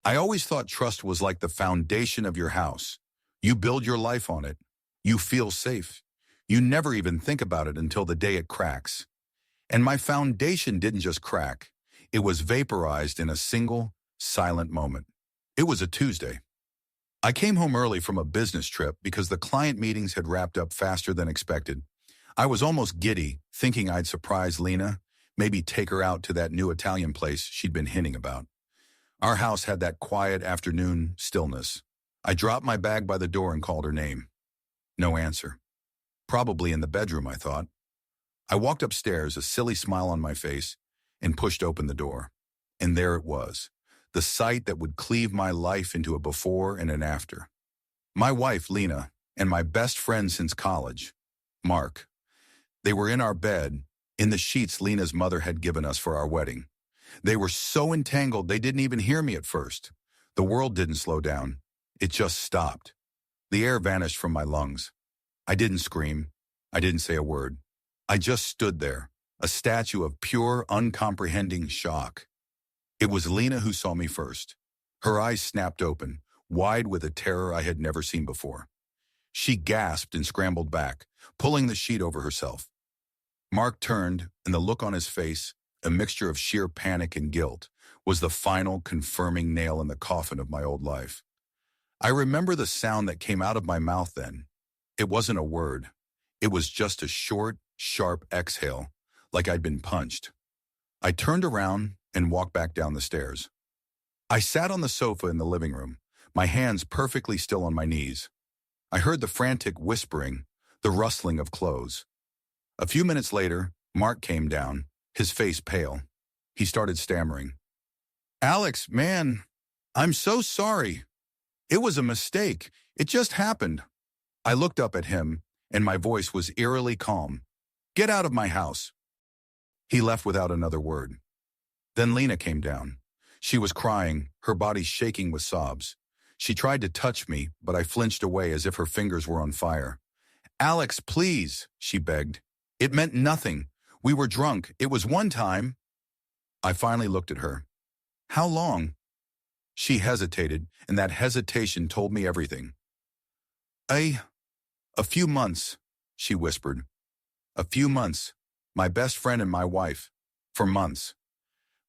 I always thought trust was like the foundation of your house. You build your life on it. You feel safe. You never even think about it until the day it cracks. And my foundation didn't just crack. It was vaporized in a single, silent moment. It was a Tuesday. I came home early from a business trip because the client meetings had wrapped up faster than expected. I was almost giddy, thinking I'd surprise Lena, maybe take her out to that new Italian place she'd been hinting about. Our house had that quiet afternoon stillness. I dropped my bag by the door and called her name. No answer. Probably in the bedroom, I thought. I walked upstairs, a silly smile on my face, and pushed open the door. And there it was, the sight that would cleave my life into a before and an after. My wife, Lena, and my best friend since college, Mark. They were in our bed, in the sheets Lena's mother had given us for our wedding. They were so entangled they didn't even hear me at first. The world didn't slow down. It just stopped. The air vanished from my lungs. I didn't scream. I didn't say a word. I just stood there, a statue of pure, uncomprehending shock. It was Lena who saw me first. Her eyes snapped open, wide with a terror I had never seen before. She gasped and scrambled back, pulling the sheet over herself. Mark turned, and the look on his face, a mixture of sheer panic and guilt, was the final confirming nail in the coffin of my old life. I remember the sound that came out of my mouth then. It wasn't a word. It was just a short, sharp exhale, like I'd been punched. I turned around and walked back down the stairs. I sat on the sofa in the living room, my hands perfectly still on my knees. I heard the frantic whispering, the rustling of clothes. A few minutes later, Mark came down, his face pale. He started stammering. "Alex, man, I'm so sorry. It was a mistake. It just happened." I looked up at him, and my voice was eerily calm. "Get out of my house." He left without another word. Then Lena came down. She was crying, her body shaking with sobs. She tried to touch me, but I flinched away as if her fingers were on fire. "Alex, please," she begged. "It meant nothing. We were drunk. It was one time." I finally looked at her. "How long?" She hesitated, and that hesitation told me everything. A few months," she whispered. "A few months. My best friend and my wife. For months.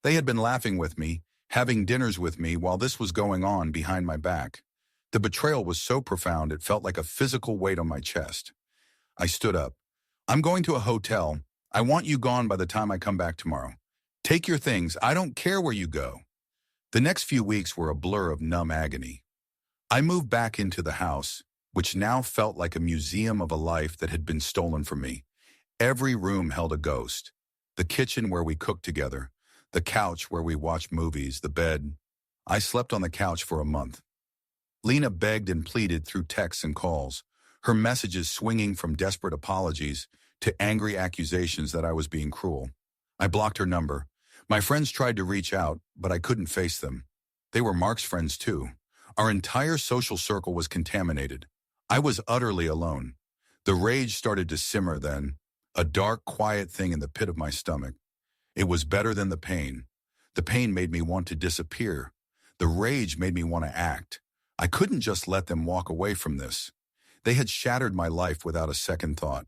They had been laughing with me, having dinners with me while this was going on behind my back. The betrayal was so profound it felt like a physical weight on my chest. I stood up. "I'm going to a hotel. I want you gone by the time I come back tomorrow. Take your things. I don't care where you go." The next few weeks were a blur of numb agony. I moved back into the house, which now felt like a museum of a life that had been stolen from me. Every room held a ghost. The kitchen where we cooked together, the couch where we watched movies, the bed. I slept on the couch for a month. Lena begged and pleaded through texts and calls, her messages swinging from desperate apologies to angry accusations that I was being cruel. I blocked her number. My friends tried to reach out, but I couldn't face them. They were Mark's friends too. Our entire social circle was contaminated. I was utterly alone. The rage started to simmer then, a dark, quiet thing in the pit of my stomach. It was better than the pain. The pain made me want to disappear. The rage made me want to act. I couldn't just let them walk away from this. They had shattered my life without a second thought.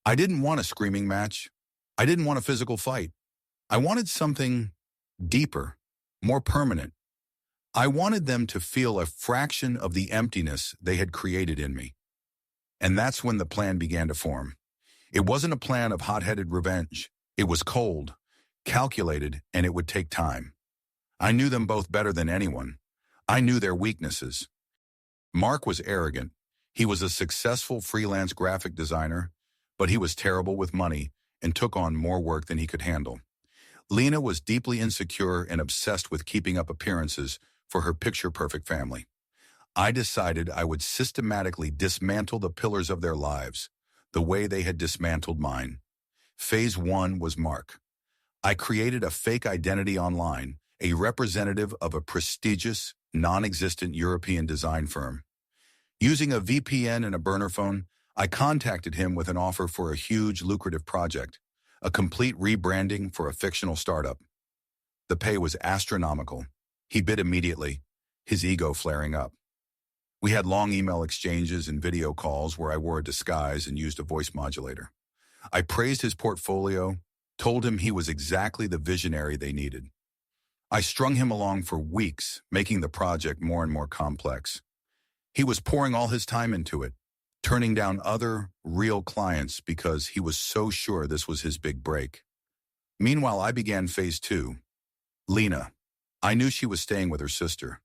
I didn't want a screaming match. I didn't want a physical fight. I wanted something deeper, more permanent. I wanted them to feel a fraction of the emptiness they had created in me. And that's when the plan began to form. It wasn't a plan of hot-headed revenge. It was cold, calculated, and it would take time. I knew them both better than anyone. I knew their weaknesses. Mark was arrogant. He was a successful freelance graphic designer, but he was terrible with money and took on more work than he could handle. Lena was deeply insecure and obsessed with keeping up appearances for her picture-perfect family. I decided I would systematically dismantle the pillars of their lives, the way they had dismantled mine. Phase 1 was Mark. I created a fake identity online, a representative of a prestigious, non-existent European design firm. Using a VPN and a burner phone, I contacted him with an offer for a huge, lucrative project, a complete rebranding for a fictional startup. The pay was astronomical. He bit immediately, his ego flaring up. We had long email exchanges and video calls where I wore a disguise and used a voice modulator. I praised his portfolio, told him he was exactly the visionary they needed. I strung him along for weeks, making the project more and more complex. He was pouring all his time into it, turning down other, real clients because he was so sure this was his big break. Meanwhile, I began phase 2. Lena. I knew she was staying with her sister.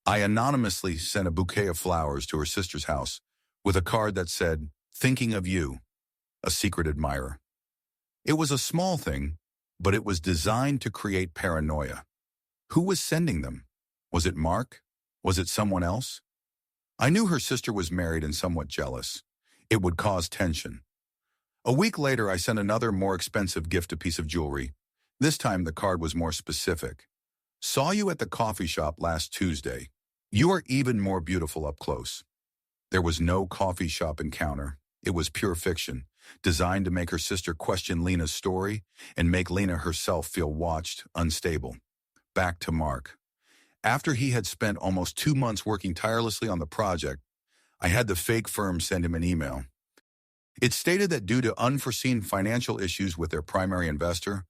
I anonymously sent a bouquet of flowers to her sister's house with a card that said, "Thinking of you, a secret admirer." It was a small thing, but it was designed to create paranoia. Who was sending them? Was it Mark? Was it someone else? I knew her sister was married and somewhat jealous. It would cause tension. A week later, I sent another more expensive gift, a piece of jewelry. This time, the card was more specific. "Saw you at the coffee shop last Tuesday. You are even more beautiful up close." There was no coffee shop encounter. It was pure fiction, designed to make her sister question Lena's story and make Lena herself feel watched, unstable. Back to Mark. After he had spent almost 2 months working tirelessly on the project, I had the fake firm send him an email. It stated that due to unforeseen financial issues with their primary investor,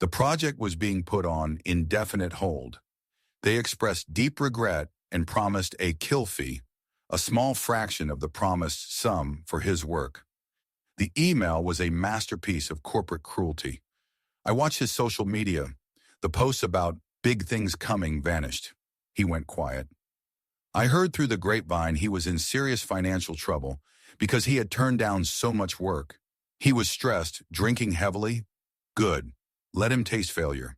the project was being put on indefinite hold. They expressed deep regret and promised a kill fee, a small fraction of the promised sum for his work. The email was a masterpiece of corporate cruelty. I watched his social media. The posts about big things coming vanished. He went quiet. I heard through the grapevine he was in serious financial trouble because he had turned down so much work. He was stressed, drinking heavily. Good. Let him taste failure.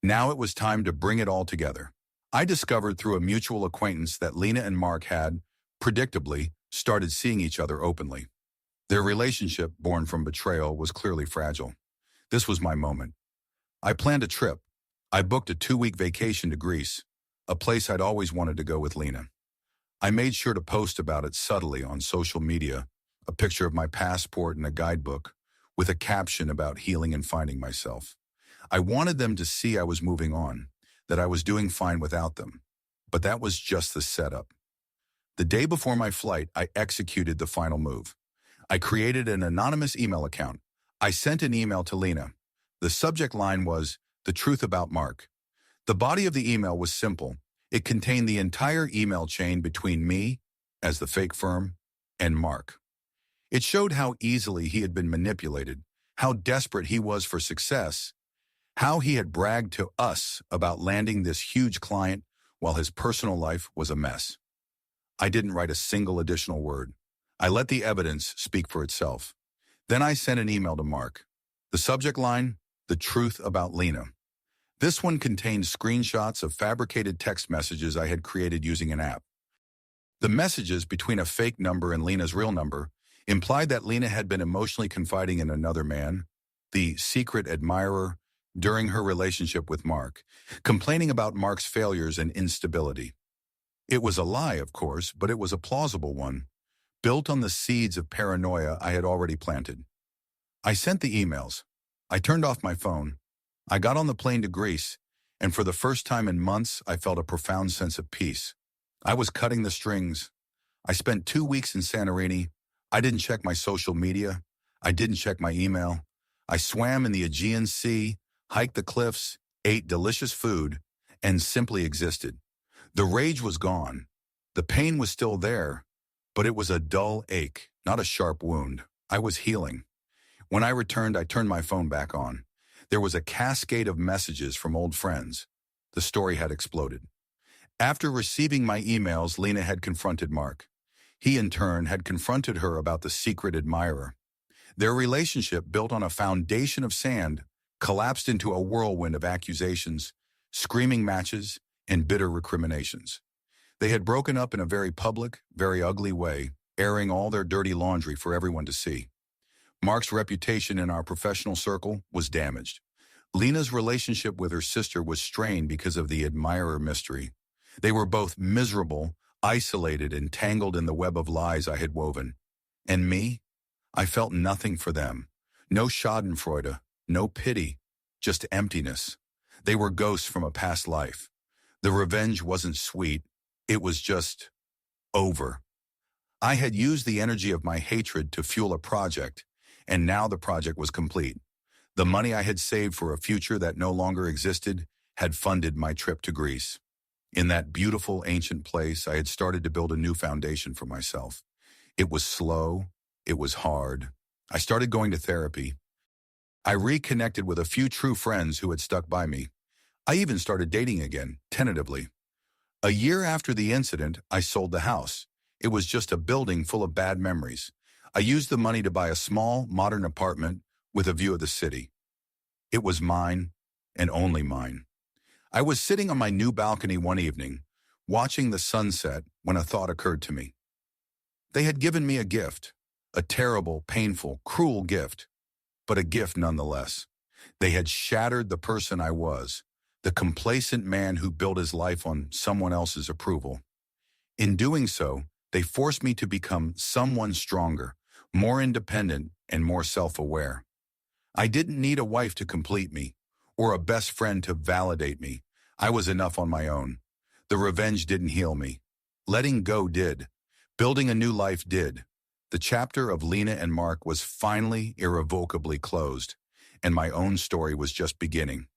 Now it was time to bring it all together. I discovered through a mutual acquaintance that Lena and Mark had, predictably, started seeing each other openly. Their relationship, born from betrayal, was clearly fragile. This was my moment. I planned a trip. I booked a 2-week vacation to Greece, a place I'd always wanted to go with Lena. I made sure to post about it subtly on social media, a picture of my passport and a guidebook, with a caption about healing and finding myself. I wanted them to see I was moving on, that I was doing fine without them. But that was just the setup. The day before my flight, I executed the final move. I created an anonymous email account. I sent an email to Lena. The subject line was, "The truth about Mark." The body of the email was simple. It contained the entire email chain between me, as the fake firm, and Mark. It showed how easily he had been manipulated, how desperate he was for success, how he had bragged to us about landing this huge client while his personal life was a mess. I didn't write a single additional word. I let the evidence speak for itself. Then I sent an email to Mark. The subject line, "The truth about Lena." This one contained screenshots of fabricated text messages I had created using an app. The messages between a fake number and Lena's real number implied that Lena had been emotionally confiding in another man, the secret admirer, during her relationship with Mark, complaining about Mark's failures and instability. It was a lie, of course, but it was a plausible one, built on the seeds of paranoia I had already planted. I sent the emails. I turned off my phone. I got on the plane to Greece, and for the first time in months, I felt a profound sense of peace. I was cutting the strings. I spent 2 weeks in Santorini. I didn't check my social media. I didn't check my email. I swam in the Aegean Sea, hiked the cliffs, ate delicious food, and simply existed. The rage was gone. The pain was still there, but it was a dull ache, not a sharp wound. I was healing. When I returned, I turned my phone back on. There was a cascade of messages from old friends. The story had exploded. After receiving my emails, Lena had confronted Mark. He, in turn, had confronted her about the secret admirer. Their relationship, built on a foundation of sand, collapsed into a whirlwind of accusations, screaming matches, and bitter recriminations. They had broken up in a very public, very ugly way, airing all their dirty laundry for everyone to see. Mark's reputation in our professional circle was damaged. Lena's relationship with her sister was strained because of the admirer mystery. They were both miserable, isolated, and tangled in the web of lies I had woven. And me? I felt nothing for them. No schadenfreude, no pity, just emptiness. They were ghosts from a past life. The revenge wasn't sweet. It was just over. I had used the energy of my hatred to fuel a project, and now the project was complete. The money I had saved for a future that no longer existed had funded my trip to Greece. In that beautiful ancient place, I had started to build a new foundation for myself. It was slow. It was hard. I started going to therapy. I reconnected with a few true friends who had stuck by me. I even started dating again, tentatively. A year after the incident, I sold the house. It was just a building full of bad memories. I used the money to buy a small, modern apartment with a view of the city. It was mine, and only mine. I was sitting on my new balcony one evening, watching the sunset, when a thought occurred to me. They had given me a gift, a terrible, painful, cruel gift, but a gift nonetheless. They had shattered the person I was, the complacent man who built his life on someone else's approval. In doing so, they forced me to become someone stronger, more independent, and more self-aware. I didn't need a wife to complete me, or a best friend to validate me. I was enough on my own. The revenge didn't heal me. Letting go did. Building a new life did. The chapter of Lena and Mark was finally irrevocably closed, and my own story was just beginning.